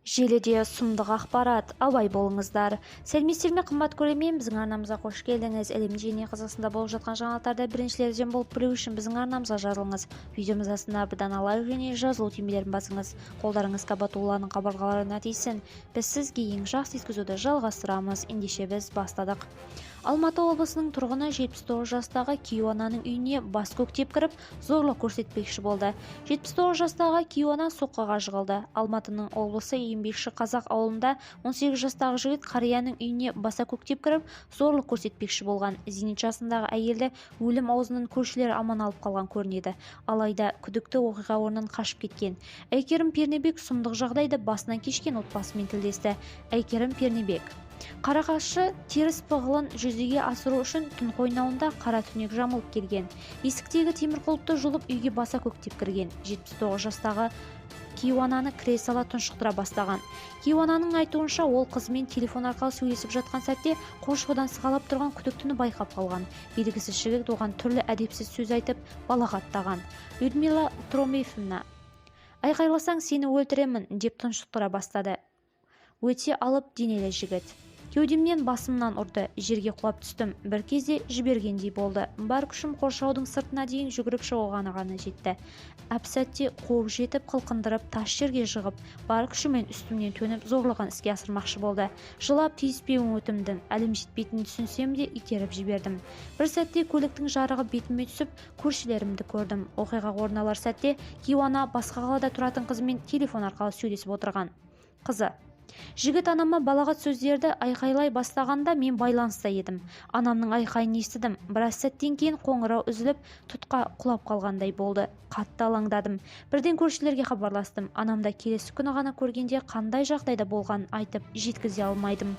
Желіде сұмдық ақпарат, абай болыңыздар. Сәлеметсіздер ме, қымбат көрермен, біздің арнамызға қош келдіңіз. Әлем және Қазақстанда болып жатқан жаңалықтарды біріншілерден болып білу үшін біздің арнамызға жазылыңыз. Видеомыз астына бірден лайк және жазылу түймелерін басыңыз. Қолдарыңыз Кабатулланың қабырғаларына тисін. Біз сізге ең жақсы жеткізуді жалғастырамыз. Ендеше біз бастадық. Алматы облысының тұрғыны 79 жастағы Кейуананың үйіне бас көктеп кіріп, зорлық көрсетпекші болды. 79 жастағы Кейуана соққыға жығылды. Алматының облысы Еңбекші Қазақ ауылында 18 жастағы жігіт қарияның үйіне баса көктеп кіріп, зорлық көрсетпекші болған. Зейнет жасындағы әйелді өлім аузынан көршілері аман алып қалған көрінеді. Алайда күдікті оқиға орнынан қашып кеткен. Әйкерім Пернебек сұмдық жағдайды басынан кешкен отбасымен тілдесті. Әйкерім Пернебек: Қарақашы теріс пығылын жүзеге асыру үшін түн қойнауында қара түнек жамылып келген. Есіктегі темір құлыпты жұлып үйге баса көктеп кірген. 79 жастағы Кейуананы кіре сала тұншықтыра бастаған. Кейуананың айтуынша, ол қызымен телефон арқылы сөйлесіп жатқан сәтте қоршаудан сығалап тұрған күдіктіні байқап қалған. Белгісіз жігіт оған түрлі әдепсіз сөз айтып балағаттаған. Людмила Тромефовна: айқайласаң сені өлтіремін деп тұншықтыра бастады. Өте алып денелі жігіт: кеудемнен басымнан ұрды, жерге құлап түстім, бір кезде жібергендей болды. Бар күшім қоршаудың сыртына дейін жүгіріп шығуға ғана жетті. Әп-сәтте қуып жетіп, қылқындырып, тас жерге жығып, бар күшімен үстімнен төніп, зорлығын іске асырмақшы болды. Жылап тиіспеуін өтімдім, әлім жетпейтінін түсінсем де итеріп жібердім. Bir сәтте көліктің жарығы бетіме түсіп, көршілерімді көрдім. Оқиға орын алар сәтте Кейуана басқа қалада тұратын қызымен телефон арқылы сөйлесіп отырған. Қызы: жігіт анама балағат сөздерді айқайлай бастағанда мен байланыста едім. Анамның айқайын естідім. Біраз сәттен кейін қоңырау үзіліп, тұтқа құлап қалғандай болды. Қатты алаңдадым. Бірден көршілерге хабарластым. Анамда келесі күні ғана көргенде қандай жағдайда болғанын айтып жеткізе алмайдым.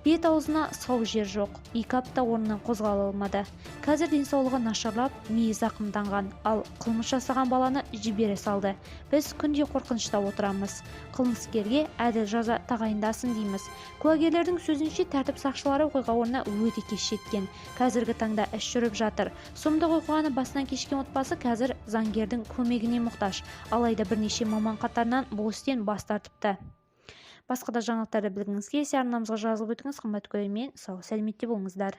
Бет аузына сау жер жоқ. 2 апта орнынан қозғала алмады. Қазір денсаулығы нашарлап, миы зақымданған, ал қылмыс жасаған баланы жібере салды. Біз күнде қорқынышта отырамыз. Қылмыскерге әділ жаза тағайындасын дейміз. Куәгерлердің сөзінше, тәртіп сақшылары оқиға орнына өте кеш жеткен. Қазіргі таңда іс жүріп жатыр. Сұмдық оқиғаны басынан кешкен отбасы қазір заңгердің көмегіне мұқтаж. Алайда бірнеше маман қатарынан бұл істен бас тартыпты. Басқа да жаңалықтарды білгіңіз келсе, арнамызға жазылып өтіңіз. Қымбат көрермен, сау сәлеметте болыңыздар.